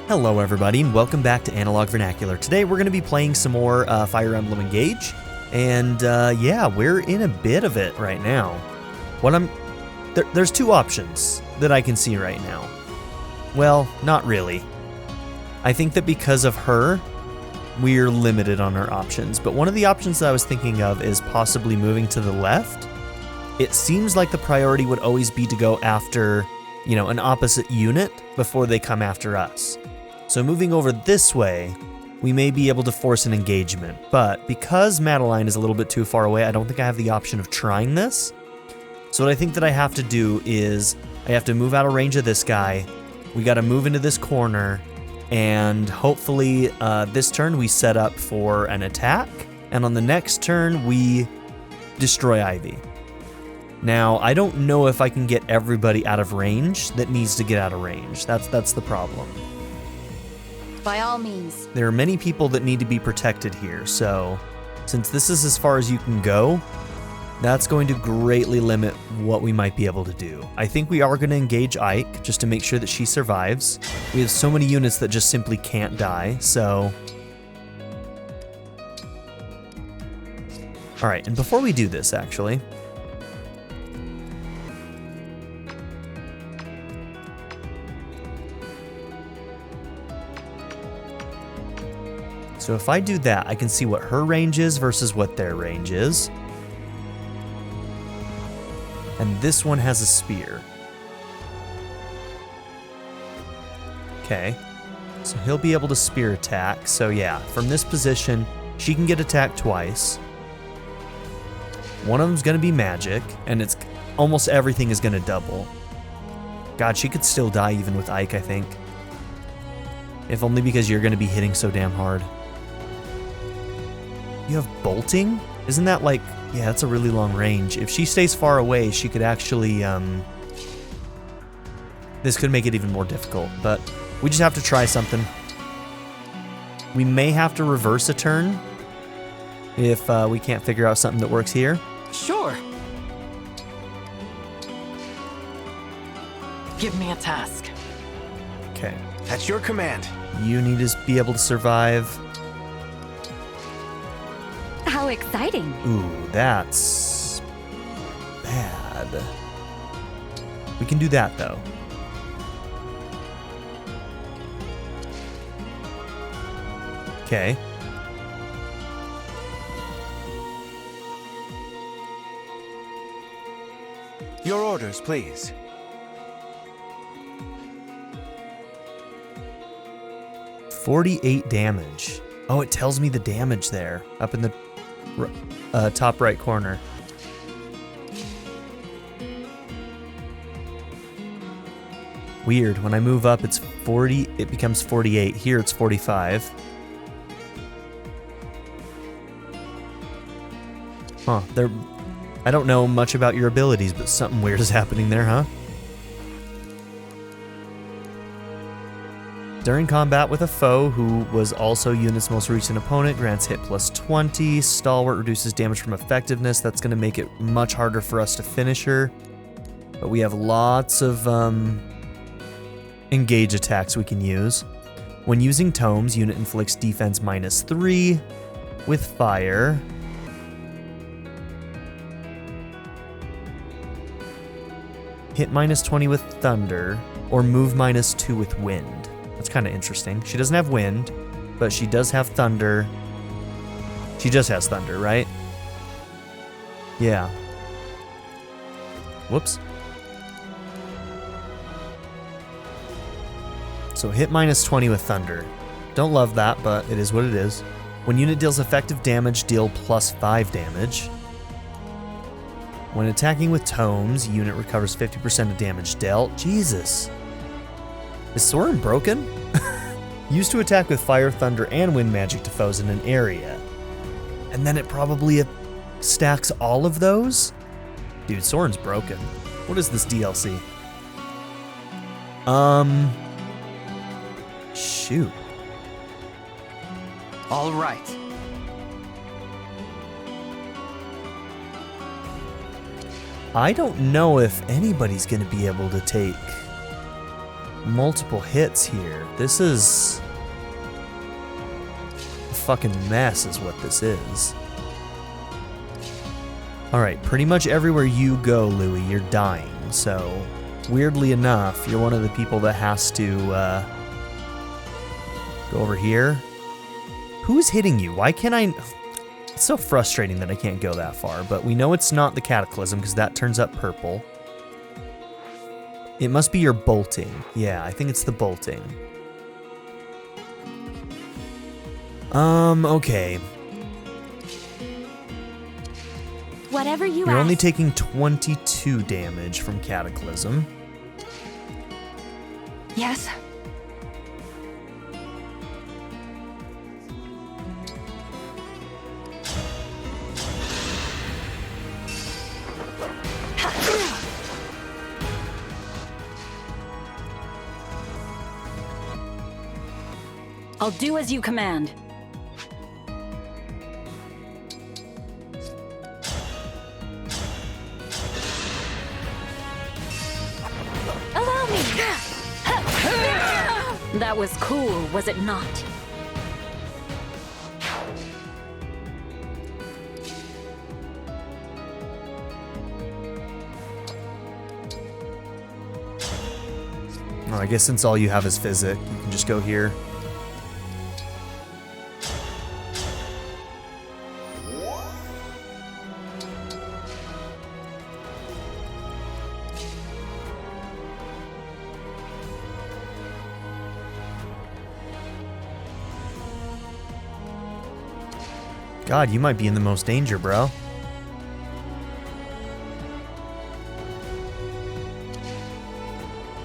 Hello everybody, and welcome back to Analog Vernacular. Today we're going to be playing some more Fire Emblem Engage, and yeah, we're in a bit of it right now. There's two options that I can see right now. Well, not really. I think that because of her, we're limited on our options, but one of the options that I was thinking of is possibly moving to the left. It seems like the priority would always be to go after, you know, an opposite unit before they come after us. So moving over this way, we may be able to force an engagement, but because Madeline is a little bit too far away, I don't think I have the option of trying this. So what I think that I have to do is I have to move out of range of this guy. We got to move into this corner, and hopefully this turn we set up for an attack, and on the next turn we destroy Ivy. Now, I don't know if I can get everybody out of range that needs to get out of range. That's the problem. By all means. There are many people that need to be protected here, so since this is as far as you can go, that's going to greatly limit what we might be able to do. I think we are going to engage Ike just to make sure that she survives. We have so many units that just simply can't die, so... Alright, and before we do this, actually... So if I do that, I can see what her range is versus what their range is. And this one has a spear. Okay. So he'll be able to spear attack. So yeah, from this position, she can get attacked twice. One of them's going to be magic, and it's almost everything is going to double. God, she could still die even with Ike, I think. If only because you're going to be hitting so damn hard. You have bolting? Isn't that like... Yeah, that's a really long range. If she stays far away, she could actually... This could make it even more difficult, but we just have to try something. We may have to reverse a turn if we can't figure out something that works here. Sure. Give me a task. Okay. At your command. You need to be able to survive... How exciting. Ooh, that's bad. We can do that, though. Okay. Your orders, please. $48 damage. Oh, it tells me the damage there, up in the top right corner. Weird, when I move up it's 40, it becomes 48. Here it's 45. Huh, I don't know much about your abilities, but something weird is happening there, huh? During combat with a foe who was also unit's most recent opponent, grants hit plus 20. Stalwart reduces damage from effectiveness. That's going to make it much harder for us to finish her. But we have lots of engage attacks we can use. When using tomes, unit inflicts defense -3 with fire. Hit -20 with thunder, or move -2 with wind. That's kind of interesting. She doesn't have wind, but she does have thunder. She just has thunder, right? Yeah. Whoops. So hit -20 with thunder. Don't love that, but it is what it is. When unit deals effective damage, deal +5 damage. When attacking with tomes, unit recovers 50% of damage dealt. Jesus. Is Soren broken? Used to attack with fire, thunder, and wind magic to foes in an area. And then it probably stacks all of those? Dude, Soren's broken. What is this DLC? Shoot. All right. I don't know if anybody's going to be able to take multiple hits here. This is a fucking mess is what this is. Alright, pretty much everywhere you go, Louis, you're dying. So, weirdly enough, you're one of the people that has to go over here. Who is hitting you? Why can't I... It's so frustrating that I can't go that far, but we know it's not the Cataclysm because that turns up purple. It must be your bolting. Yeah, I think it's the bolting. Okay. Whatever you You're ask. only taking 22 damage from Cataclysm. Yes? I'll do as you command. Allow me! That was cool, was it not? Oh, I guess since all you have is Physic, you can just go here. God, you might be in the most danger, bro.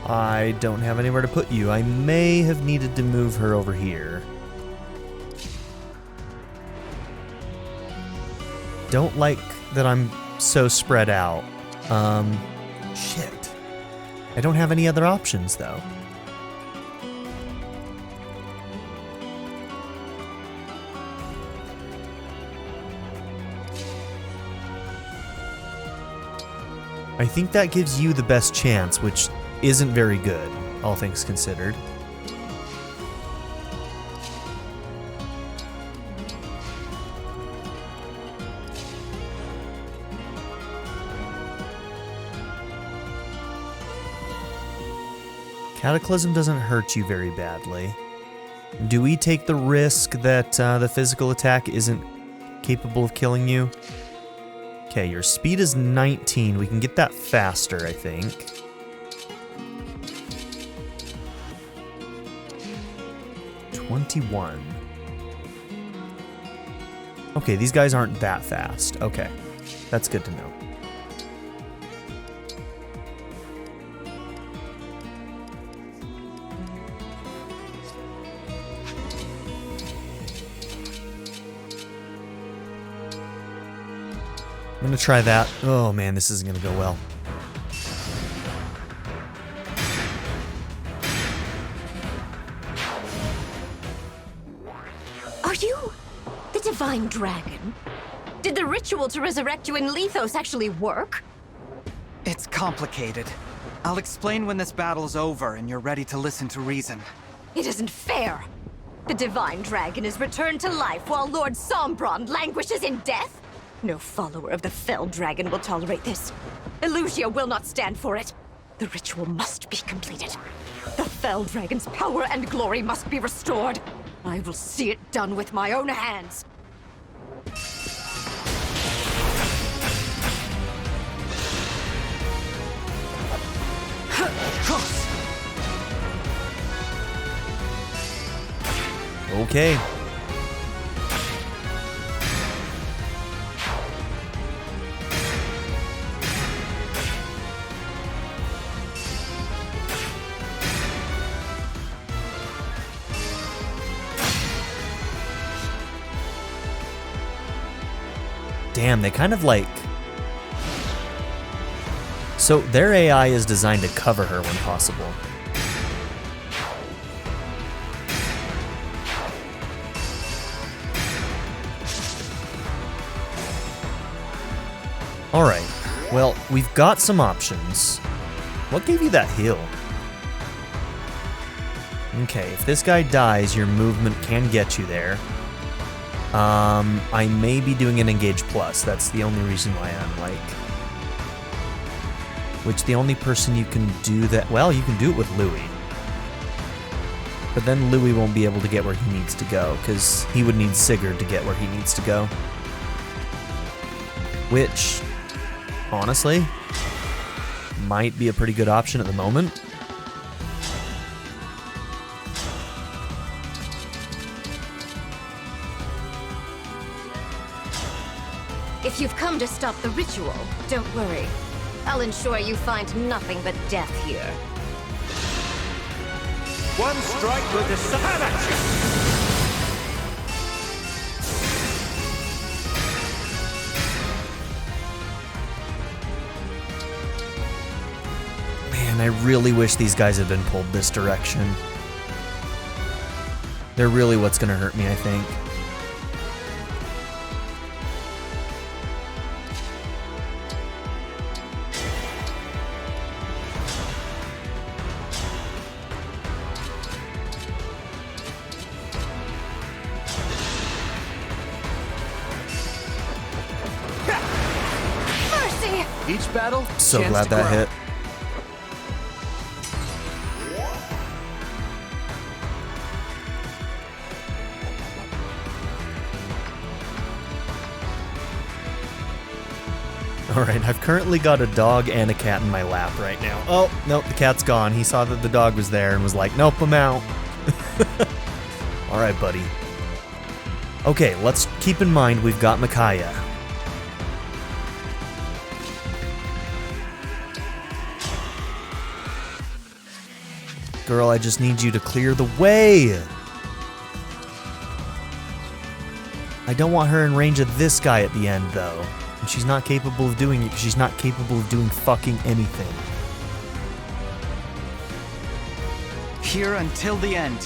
I don't have anywhere to put you. I may have needed to move her over here. Don't like that I'm so spread out. Shit. I don't have any other options, though. I think that gives you the best chance, which isn't very good, all things considered. Cataclysm doesn't hurt you very badly. Do we take the risk that the physical attack isn't capable of killing you? Okay, your speed is 19. We can get that faster, I think. $21. Okay, these guys aren't that fast. Okay, that's good to know. I'm gonna try that. Oh man, this isn't gonna go well. Are you the Divine Dragon? Did the ritual to resurrect you in Lethos actually work? It's complicated. I'll explain when this battle's over and you're ready to listen to reason. It isn't fair. The Divine Dragon is returned to life while Lord Sombron languishes in death? No follower of the Fell Dragon will tolerate this. Elusia will not stand for it. The ritual must be completed. The Fell Dragon's power and glory must be restored. I will see it done with my own hands. Okay. Damn, they kind of like... So their AI is designed to cover her when possible. Alright, well, we've got some options. What gave you that heal? Okay, if this guy dies, your movement can get you there. I may be doing an Engage Plus. That's the only reason why I'm like... Which the only person you can do that... Well, you can do it with Louis. But then Louis won't be able to get where he needs to go, because he would need Sigurd to get where he needs to go. Which, honestly, might be a pretty good option at the moment. If you've come to stop the ritual, don't worry. I'll ensure you find nothing but death here. One strike will decide at you. Man, I really wish these guys had been pulled this direction. They're really what's gonna hurt me, I think. Each battle, So chance glad to that grow. hit. Alright, I've currently got a dog and a cat in my lap right now. Oh, nope, the cat's gone. He saw that the dog was there and was like, nope, I'm out. Alright, buddy. Okay, let's keep in mind we've got Micaiah. Girl, I just need you to clear the way. I don't want her in range of this guy at the end, though. And she's not capable of doing it because she's not capable of doing fucking anything. Here until the end.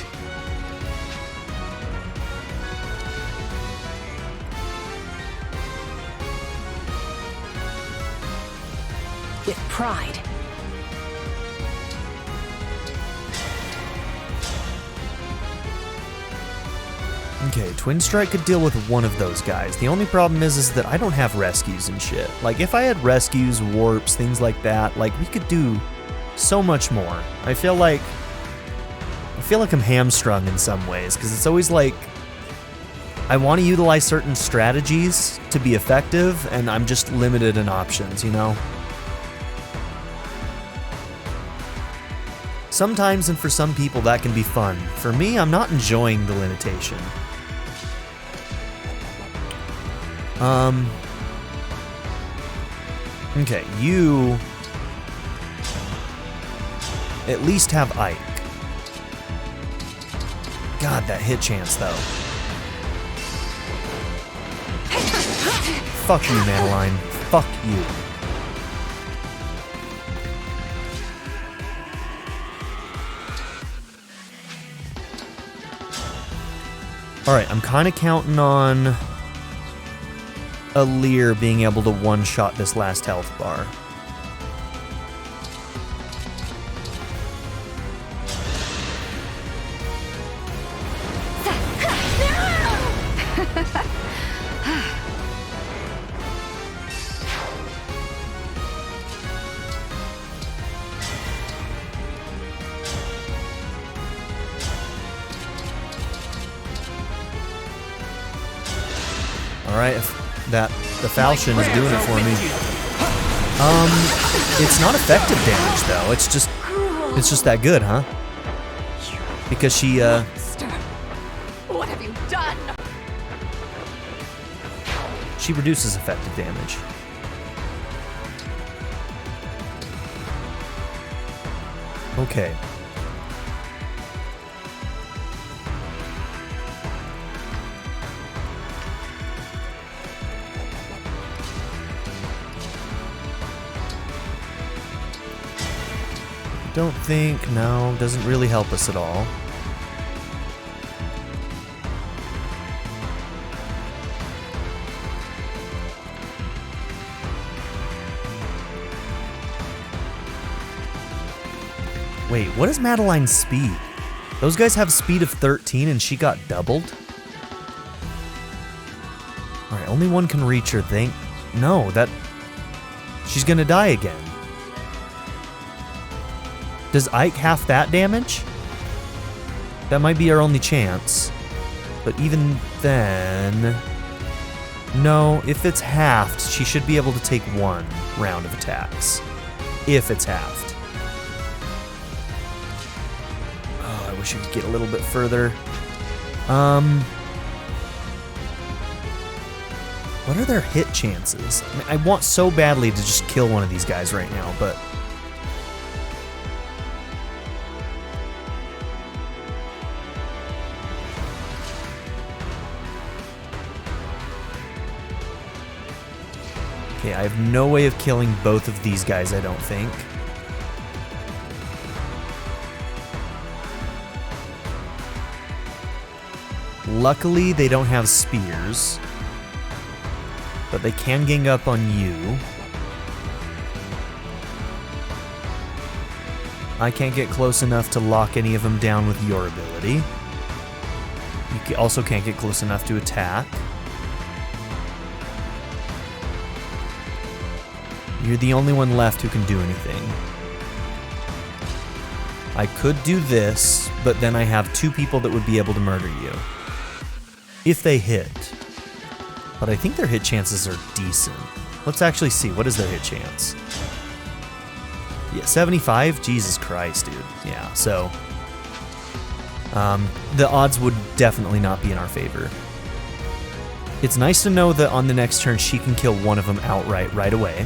With pride. Okay, Twin Strike could deal with one of those guys. The only problem is that I don't have rescues and shit. Like, if I had rescues, warps, things like that, like, we could do so much more. I feel like I'm hamstrung in some ways, because it's always like, I want to utilize certain strategies to be effective, and I'm just limited in options, you know? Sometimes, and for some people, that can be fun. For me, I'm not enjoying the limitation. Okay, you at least have Ike. God, that hit chance, though. Fuck you, Madeline. Fuck you. Alright, I'm kind of counting on Alear being able to one-shot this last health bar. Alright, the falchion is doing it for me. It's not effective damage though. It's just that good, huh? Because she Monster. What have you done? she reduces effective damage. Okay. Don't think, no, doesn't really help us at all. Wait, what is Madeline's speed? Those guys have speed of 13 and she got doubled? Alright, only one can reach her, No, she's gonna die again. Does Ike half that damage? That might be our only chance. But even then... No, if it's halved, she should be able to take 1 round of attacks. If it's halved. Oh, I wish I could get a little bit further. What are their hit chances? I mean, I want so badly to just kill one of these guys right now, but... Okay, I have no way of killing both of these guys, I don't think. Luckily, they don't have spears. But they can gang up on you. I can't get close enough to lock any of them down with your ability. You also can't get close enough to attack. You're the only one left who can do anything. I could do this, but then I have 2 people that would be able to murder you. If they hit. But I think their hit chances are decent. Let's actually see. What is their hit chance? Yeah, 75? Jesus Christ, dude. Yeah, so... the odds would definitely not be in our favor. It's nice to know that on the next turn she can kill one of them outright right away.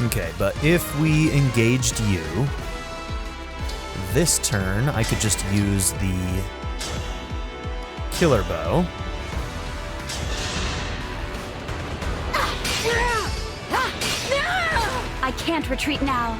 Okay, but if we engaged you, this turn I could just use the killer bow. I can't retreat now.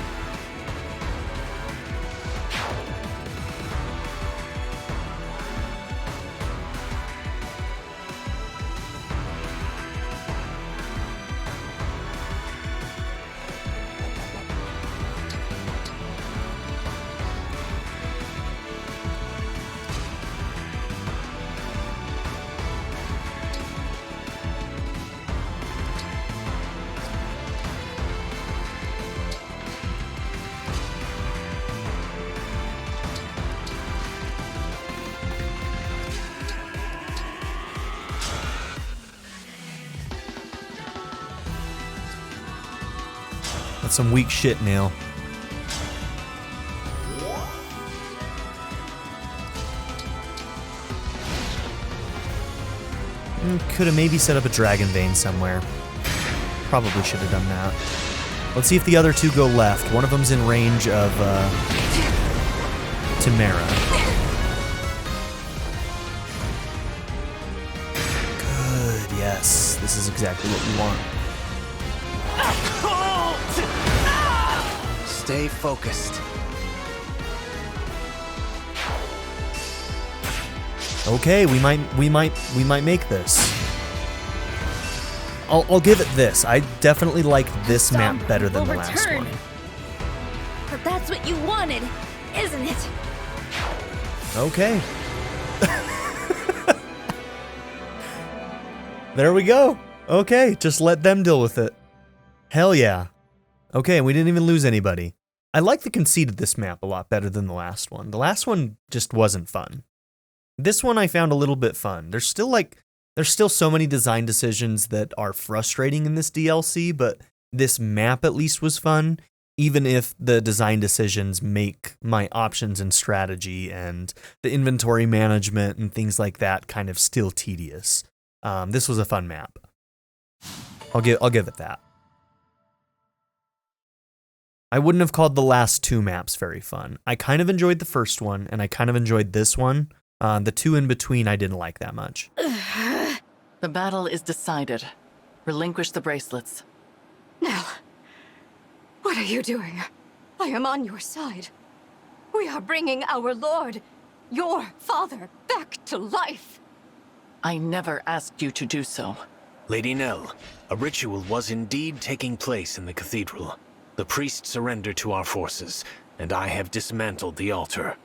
That's some weak shit, Neil. Could have maybe set up a dragon vein somewhere. Probably should have done that. Let's see if the other 2 go left. One of them's in range of Tamara. Good, yes. This is exactly what we want. Stay focused. Okay, we might make this. I'll give it this. I definitely like this map better than the last one. But that's what you wanted, isn't it? Okay. There we go. Okay, just let them deal with it. Hell yeah. Okay, and we didn't even lose anybody. I like the conceit of this map a lot better than the last one. The last one just wasn't fun. This one I found a little bit fun. There's still so many design decisions that are frustrating in this DLC, but this map at least was fun, even if the design decisions make my options and strategy and the inventory management and things like that kind of still tedious. This was a fun map. I'll give it that. I wouldn't have called the last 2 maps very fun. I kind of enjoyed the first one, and I kind of enjoyed this one. The 2 in between I didn't like that much. The battle is decided. Relinquish the bracelets. Nell, what are you doing? I am on your side. We are bringing our lord your father back to life. I never asked you to do so. Lady Nell, a ritual was indeed taking place in the cathedral. The priest surrendered to our forces, and I have dismantled the altar.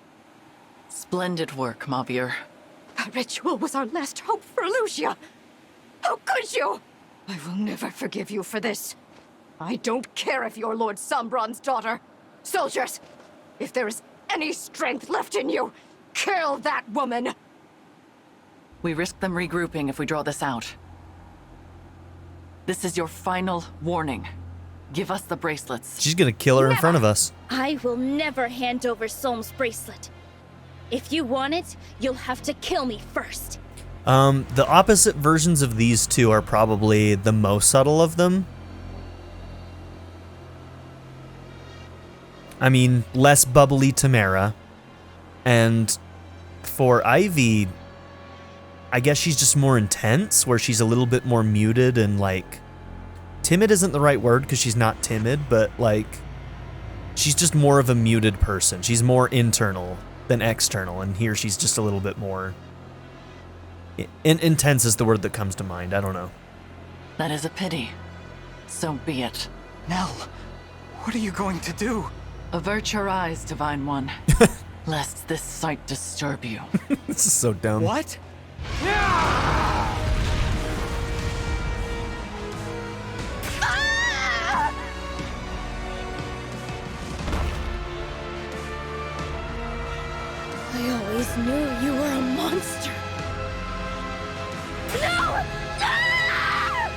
Splendid work, Mavier. That ritual was our last hope for Lucia. How could you? I will never forgive you for this. I don't care if you're Lord Sombron's daughter. Soldiers, if there is any strength left in you, kill that woman! We risk them regrouping if we draw this out. This is your final warning. Give us the bracelets. She's gonna kill her in front of us. I will never hand over Solm's bracelet. If you want it, you'll have to kill me first. The opposite versions of these two are probably the most subtle of them. I mean, less bubbly Tamara. And for Ivy, I guess she's just more intense, where she's a little bit more muted and like... Timid isn't the right word because she's not timid, but like... She's just more of a muted person. She's more internal than external, and here she's just a little bit more... Intense is the word that comes to mind, I don't know. That is a pity. So be it. Nell, what are you going to do? Avert your eyes, Divine One, lest this sight disturb you. This is so dumb. What? I always knew you were a monster. No! No!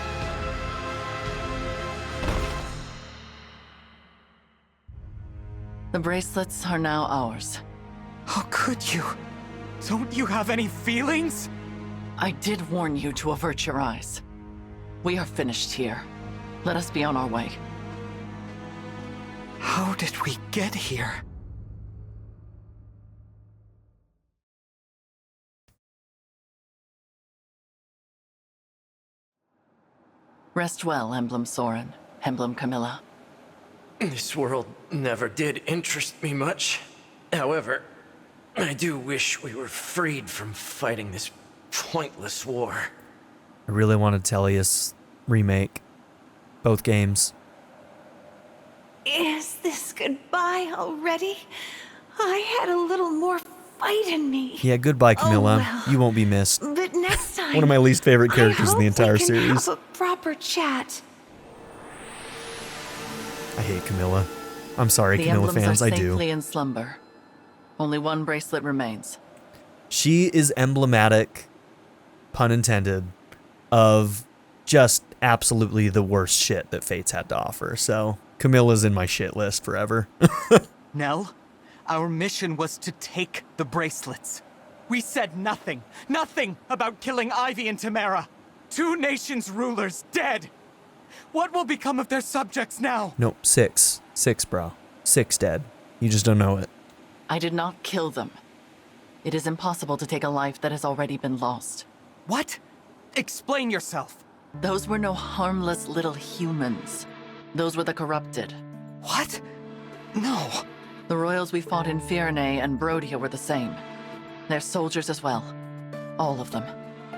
The bracelets are now ours. How could you? Don't you have any feelings? I did warn you to avert your eyes. We are finished here. Let us be on our way. How did we get here? Rest well, Emblem Soren, Emblem Camilla. This world never did interest me much. However, I do wish we were freed from fighting this pointless war. I really wanted Tellius remake. Both games. Is this goodbye already? I had a little more fight in me. Yeah, goodbye, Camilla. well. You won't be missed. But next time, One of my least favorite characters in the entire I hope we can series. have a proper chat. I hate Camilla. I'm sorry, The Camilla emblems fans, are I do. safely in slumber. Only one bracelet remains. She is emblematic, pun intended, of just absolutely the worst shit that Fate's had to offer. So Camilla's in my shit list forever. Nell, our mission was to take the bracelets. We said nothing about killing Ivy and Tamara. 2 nations' rulers dead. What will become of their subjects now? Nope, 6. 6, bro. 6 dead. You just don't know it. I did not kill them. It is impossible to take a life that has already been lost. What? Explain yourself. Those were no harmless little humans. Those were the corrupted. What? No. The royals we fought in Firenze and Brodia were the same. They're soldiers as well. All of them.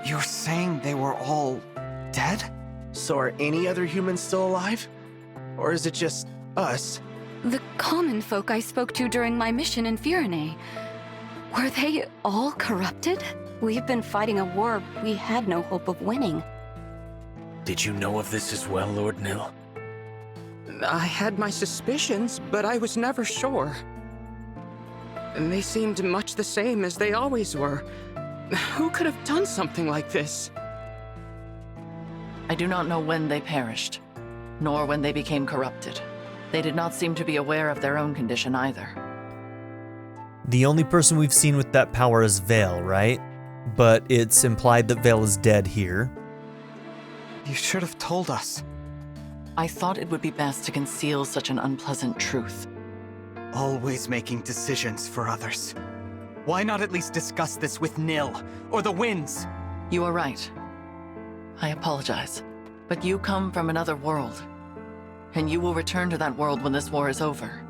You're saying they were all dead? So are any other humans still alive? Or is it just us? The common folk I spoke to during my mission in Firenze. Were they all corrupted? We've been fighting a war we had no hope of winning. Did you know of this as well, Lord Nil? I had my suspicions, but I was never sure. And they seemed much the same as they always were. Who could have done something like this? I do not know when they perished, nor when they became corrupted. They did not seem to be aware of their own condition either. The only person we've seen with that power is Vale, right? But it's implied that Vale is dead here. You should have told us. I thought it would be best to conceal such an unpleasant truth. Always making decisions for others. Why not at least discuss this with Nil, or the Winds? You are right. I apologize. But you come from another world. And you will return to that world when this war is over.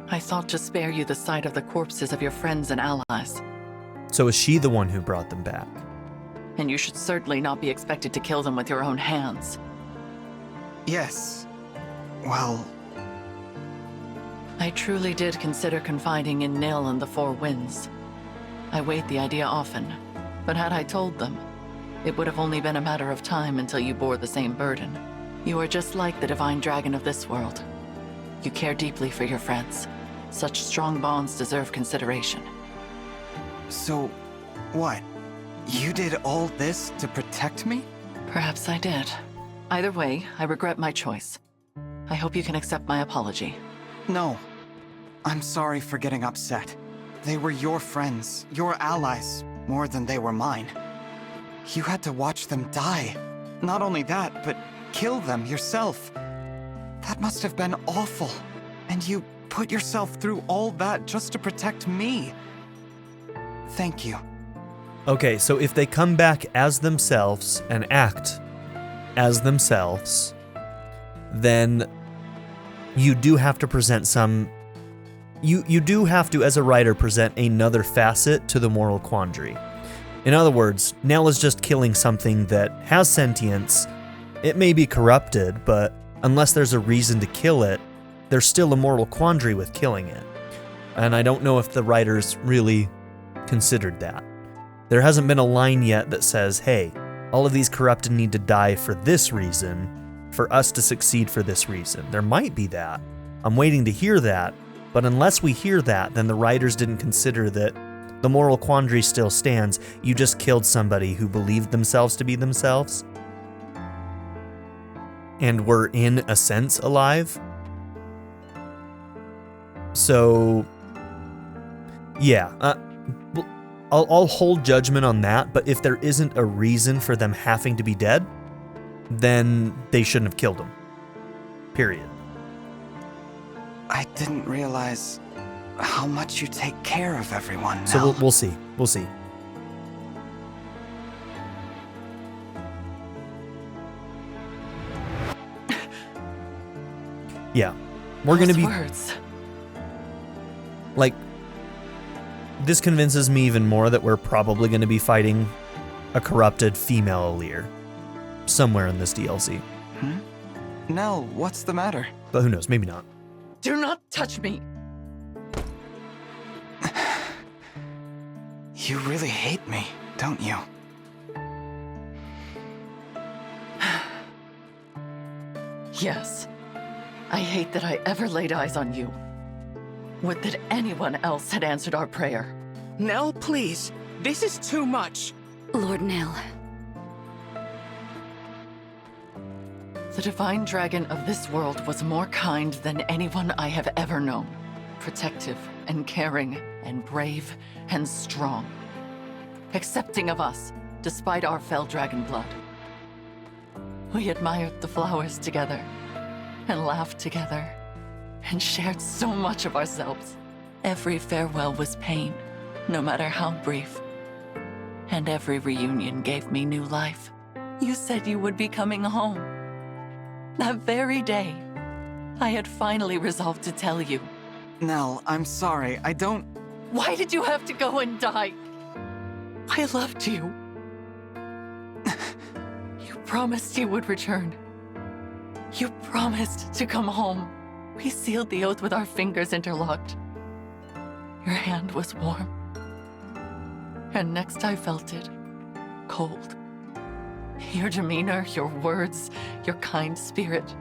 I thought to spare you the sight of the corpses of your friends and allies. So is she the one who brought them back? And you should certainly not be expected to kill them with your own hands. Yes. Well, I truly did consider confiding in Nil and the Four Winds. I weighed the idea often, but had I told them, it would have only been a matter of time until you bore the same burden. You are just like the divine dragon of this world. You care deeply for your friends. Such strong bonds deserve consideration. so what? You did all this to protect me? Perhaps I did. Either way, I regret my choice. I hope you can accept my apology. No. I'm sorry for getting upset. They were your friends, your allies, more than they were mine. You had to watch them die. Not only that, but kill them yourself. That must have been awful. And you put yourself through all that just to protect me. Thank you. Okay, so if they come back as themselves and act as themselves, then you do have to present some... You do have to, as a writer, present another facet to the moral quandary. In other words, Nell is just killing something that has sentience. It may be corrupted, but unless there's a reason to kill it, there's still a moral quandary with killing it. And I don't know if the writers really considered that. There hasn't been a line yet that says, hey, all of these corrupted need to die for this reason, for us to succeed for this reason. There might be that. I'm waiting to hear that, but unless we hear that, then the writers didn't consider that the moral quandary still stands. You just killed somebody who believed themselves to be themselves and were, in a sense, alive. So, yeah, I'll hold judgment on that, but if there isn't a reason for them having to be dead, then they shouldn't have killed them. Period. I didn't realize how much you take care of everyone, So Nell. we'll see. We'll see. Yeah. We're going to be... Words. Like, this convinces me even more that we're probably going to be fighting a corrupted female Aleer somewhere in this DLC. Nell, what's the matter? But who knows? Maybe not. Do not touch me! You really hate me, don't you? Yes. I hate that I ever laid eyes on you. Would that anyone else had answered our prayer. Nell, please. This is too much. Lord Nell, The divine dragon of this world was more kind than anyone I have ever known. Protective and caring and brave and strong. Accepting of us, despite our fell dragon blood. We admired the flowers together, and laughed together, and shared so much of ourselves. Every farewell was pain, no matter how brief. And every reunion gave me new life. You said you would be coming home. That very day, I had finally resolved to tell you. Nell, I'm sorry. I don't... Why did you have to go and die? I loved you. You promised you would return. You promised to come home. We sealed the oath with our fingers interlocked. Your hand was warm. And next I felt it, cold. Your demeanor, your words, your kind spirit.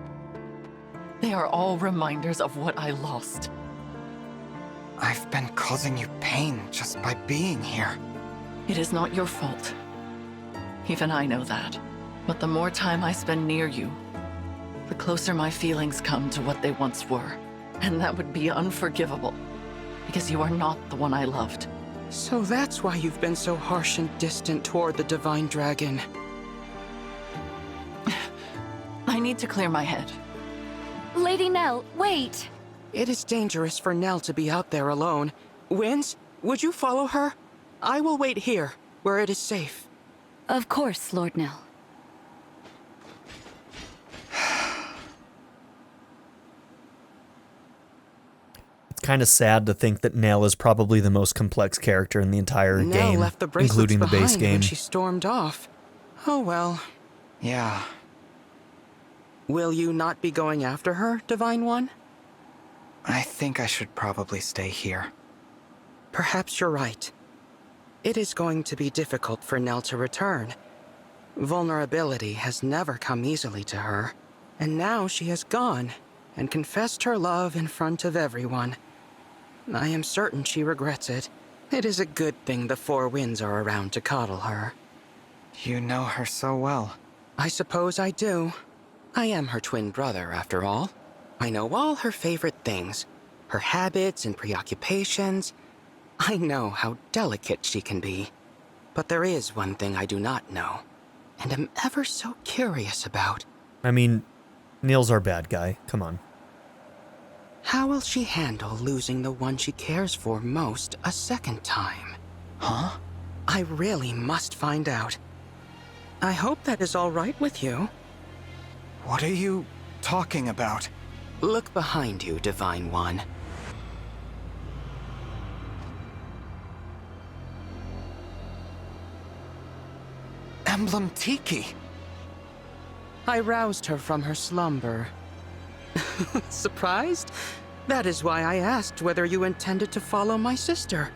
They are all reminders of what I lost. I've been causing you pain just by being here. It is not your fault. Even I know that. But the more time I spend near you, the closer my feelings come to what they once were. And that would be unforgivable, because you are not the one I loved. So that's why you've been so harsh and distant toward the Divine Dragon. I need to clear my head. Lady Nell, wait! It is dangerous for Nell to be out there alone. Winds, would you follow her? I will wait here, where it is safe. Of course, Lord Nell. kind of sad to think that Nell is probably the most complex character in the entire Nell game, left the bracelets including the base behind game. when she stormed off. Oh well. Yeah. Will you not be going after her, Divine One? I think I should probably stay here. Perhaps you're right. It is going to be difficult for Nell to return. Vulnerability has never come easily to her, and now she has gone and confessed her love in front of everyone. I am certain she regrets it. It is a good thing the Four Winds are around to coddle her. You know her so well. I suppose I do. I am her twin brother, after all. I know all her favorite things, her habits and preoccupations. I know how delicate she can be. But there is one thing I do not know, and am ever so curious about. I mean, Neil's our bad guy. Come on. How will she handle losing the one she cares for most a second time? Huh? I really must find out. I hope that is all right with you. What are you talking about? Look behind you, Divine One. Emblem Tiki! I roused her from her slumber. Surprised? That is why I asked whether you intended to follow my sister.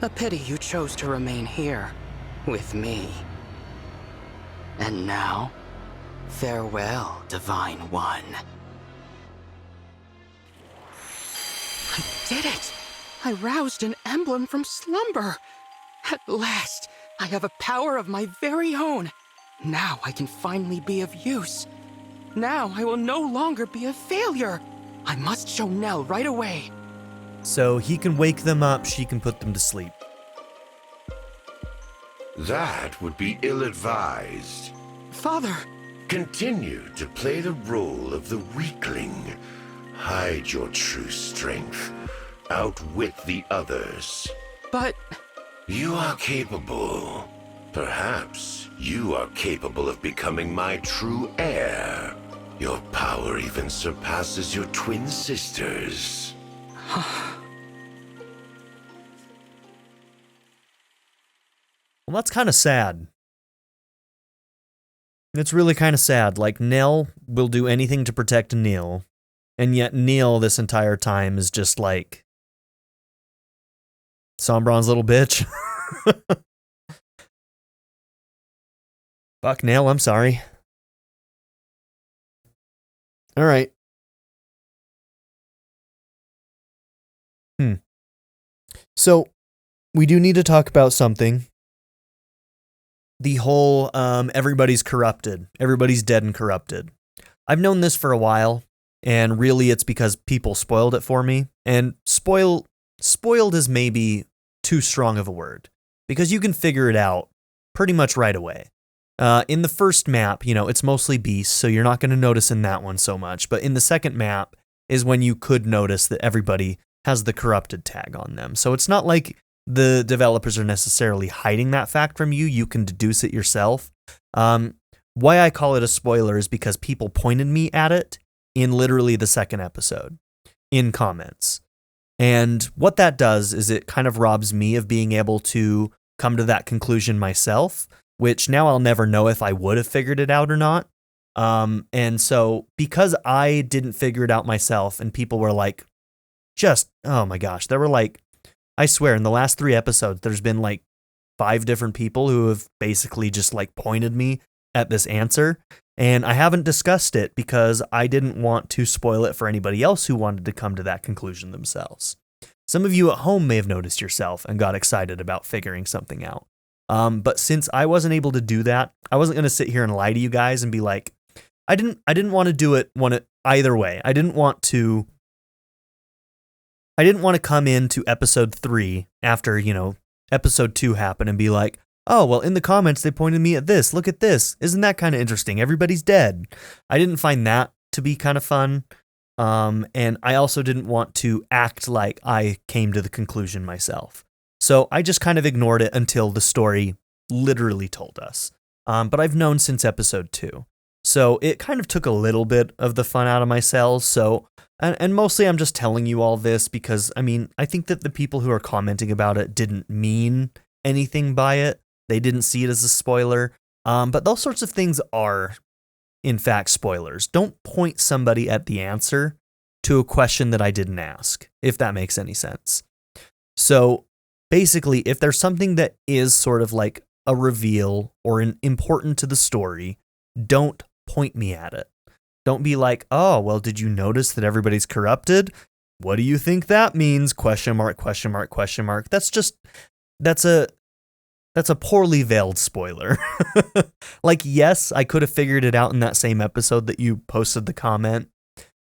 A pity you chose to remain here, with me. And now, farewell, Divine One. I did it! I roused an emblem from slumber! At last, I have a power of my very own. Now I can finally be of use. Now I will no longer be a failure. I must show Nell right away. So he can wake them up, she can put them to sleep. That would be ill-advised. Father! Continue to play the role of the weakling. Hide your true strength. Outwit the others. But... You are capable. Perhaps you are capable of becoming my true heir. Your power even surpasses your twin sisters. Well, that's kind of sad. It's really kind of sad. Like, Nell will do anything to protect Neil, and yet Neil this entire time is just like Sombron's little bitch. Fuck Nell, I'm sorry. All right. So, we do need to talk about something. The whole, everybody's corrupted. Everybody's dead and corrupted. I've known this for a while, and really it's because people spoiled it for me. And spoiled is maybe too strong of a word, because you can figure it out pretty much right away. In the first map, it's mostly beasts, so you're not going to notice in that one so much. But in the second map is when you could notice that everybody has the corrupted tag on them. So it's not like the developers are necessarily hiding that fact from you. You can deduce it yourself. Why I call it a spoiler is because people pointed me at it in literally the second episode in comments. And what that does is it kind of robs me of being able to come to that conclusion myself, which now I'll never know if I would have figured it out or not. And so because I didn't figure it out myself and people were like, oh my gosh, there were like, I swear in the last 3 episodes, there's been like 5 different people who have basically just like pointed me at this answer. And I haven't discussed it because I didn't want to spoil it for anybody else who wanted to come to that conclusion themselves. Some of you at home may have noticed yourself and got excited about figuring something out. But since I wasn't able to do that, I wasn't going to sit here and lie to you guys and be like, I didn't want to do it either way. I didn't want to come into episode 3 after, episode 2 happened and be like, oh, well, in the comments, they pointed me at this. Look at this. Isn't that kind of interesting? Everybody's dead. I didn't find that to be kind of fun. And I also didn't want to act like I came to the conclusion myself. So I just kind of ignored it until the story literally told us. But I've known since episode 2. So it kind of took a little bit of the fun out of my cells. So, and mostly I'm just telling you all this because, I mean, I think that the people who are commenting about it didn't mean anything by it. They didn't see it as a spoiler. But those sorts of things are, in fact, spoilers. Don't point somebody at the answer to a question that I didn't ask, if that makes any sense. So basically, if there's something that is sort of like a reveal or important to the story, don't point me at it. Don't be like, oh, well, did you notice that everybody's corrupted? What do you think that means? Question mark, question mark, question mark. That's a poorly veiled spoiler. Like, yes, I could have figured it out in that same episode that you posted the comment.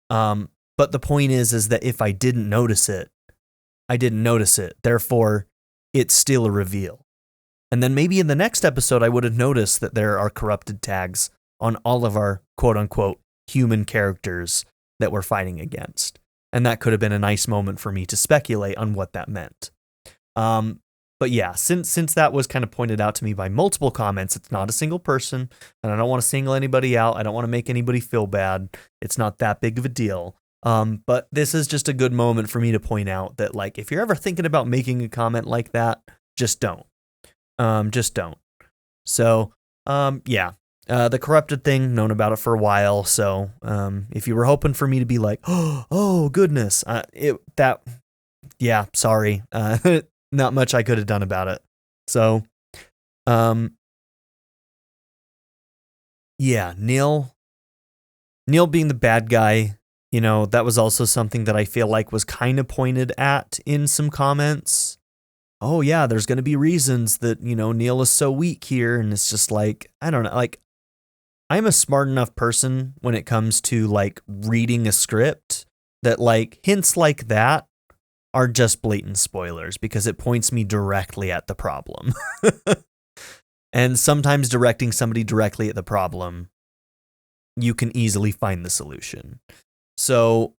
But the point is that if I didn't notice it, I didn't notice it. Therefore, it's still a reveal. And then maybe in the next episode, I would have noticed that there are corrupted tags on all of our quote unquote human characters that we're fighting against. And that could have been a nice moment for me to speculate on what that meant. But yeah, since that was kind of pointed out to me by multiple comments, it's not a single person, and I don't want to single anybody out. I don't want to make anybody feel bad. It's not that big of a deal. But this is just a good moment for me to point out that, like, if you're ever thinking about making a comment like that, just don't. Just don't. So, yeah. The corrupted thing, known about it for a while. So, if you were hoping for me to be like, oh goodness, yeah, sorry. Not much I could have done about it. So, yeah, Neil being the bad guy, you know, that was also something that I feel like was kind of pointed at in some comments. Oh yeah, there's going to be reasons that, you know, Neil is so weak here. And it's just like, I don't know, like, I'm a smart enough person when it comes to like reading a script that like hints like that are just blatant spoilers because it points me directly at the problem. And sometimes directing somebody directly at the problem, you can easily find the solution. So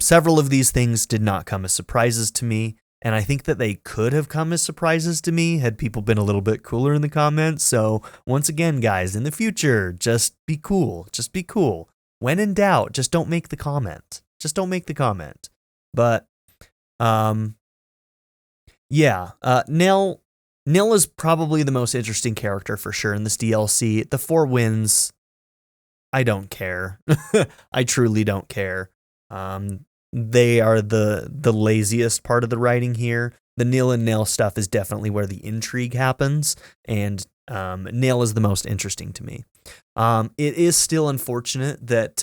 several of these things did not come as surprises to me. And I think that they could have come as surprises to me had people been a little bit cooler in the comments. So once again, guys, in the future, just be cool. Just be cool. When in doubt, just don't make the comment. Just don't make the comment. But yeah, Nell is probably the most interesting character for sure in this DLC. The 4 wins, I don't care. I truly don't care. They are the laziest part of the writing here. The Neil and Nell stuff is definitely where the intrigue happens, and Nell is the most interesting to me. It is still unfortunate that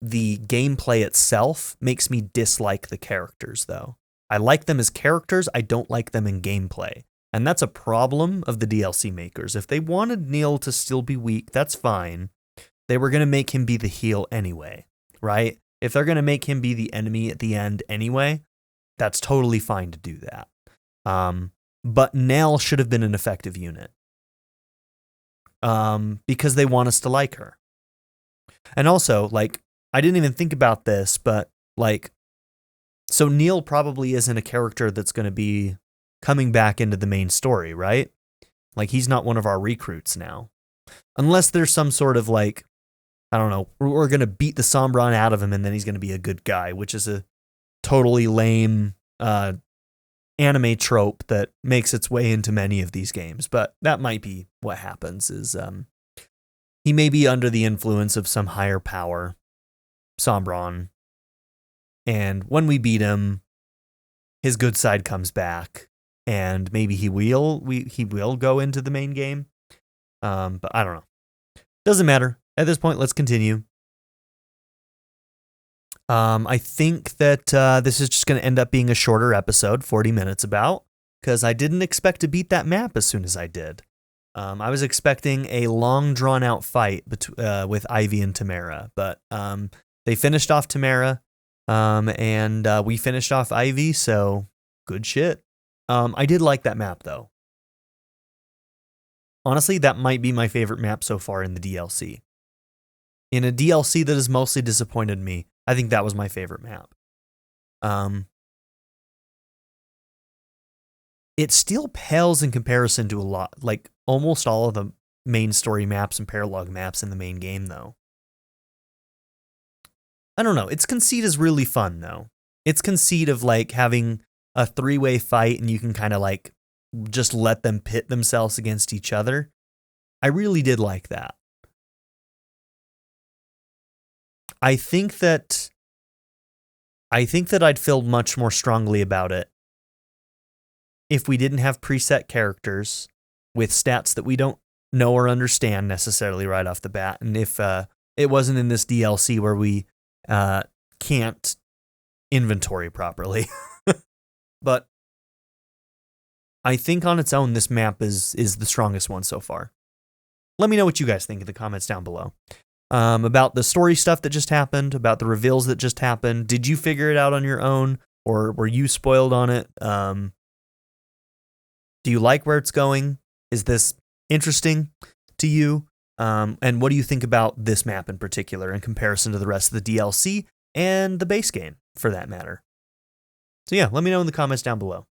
the gameplay itself makes me dislike the characters, though. I like them as characters, I don't like them in gameplay. And that's a problem of the DLC makers. If they wanted Neil to still be weak, that's fine. They were going to make him be the heel anyway, right? If they're going to make him be the enemy at the end anyway, that's totally fine to do that. But Nell should have been an effective unit. Because they want us to like her. And also, like, I didn't even think about this, but, like, so Neil probably isn't a character that's going to be coming back into the main story, right? Like, he's not one of our recruits now. Unless there's some sort of, like, I don't know, we're going to beat the Sombron out of him and then he's going to be a good guy, which is a totally lame anime trope that makes its way into many of these games. But that might be what happens is he may be under the influence of some higher power, Sombron. And when we beat him, his good side comes back and maybe he will go into the main game. But I don't know. Doesn't matter. At this point, let's continue. I think that this is just going to end up being a shorter episode, 40 minutes about, because I didn't expect to beat that map as soon as I did. I was expecting a long, drawn-out fight with Ivy and Tamara, but they finished off Tamara, and we finished off Ivy, so good shit. I did like that map, though. Honestly, that might be my favorite map so far in the DLC. In a DLC that has mostly disappointed me, I think that was my favorite map. It still pales in comparison to a lot, like almost all of the main story maps and paralog maps in the main game, though. I don't know. Its conceit is really fun, though. Its conceit of like having a 3-way fight and you can kind of like just let them pit themselves against each other. I really did like that. I think that I'd feel much more strongly about it if we didn't have preset characters with stats that we don't know or understand necessarily right off the bat, and if it wasn't in this DLC where we can't inventory properly. But I think on its own, this map is the strongest one so far. Let me know what you guys think in the comments down below. About the story stuff that just happened, about the reveals that just happened. Did you figure it out on your own, or were you spoiled on it? Do you like where it's going? Is this interesting to you? And what do you think about this map in particular in comparison to the rest of the DLC and the base game, for that matter? So yeah, let me know in the comments down below.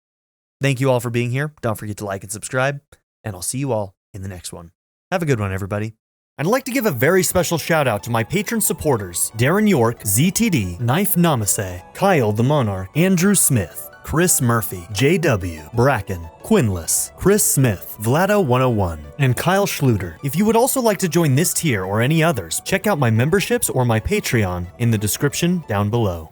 Thank you all for being here. Don't forget to like and subscribe, and I'll see you all in the next one. Have a good one, everybody. I'd like to give a very special shout out to my patron supporters, Darren York, ZTD, Knife Namaste, Kyle the Monarch, Andrew Smith, Chris Murphy, JW, Bracken, Quinless, Chris Smith, Vlado101, and Kyle Schluter. If you would also like to join this tier or any others, check out my memberships or my Patreon in the description down below.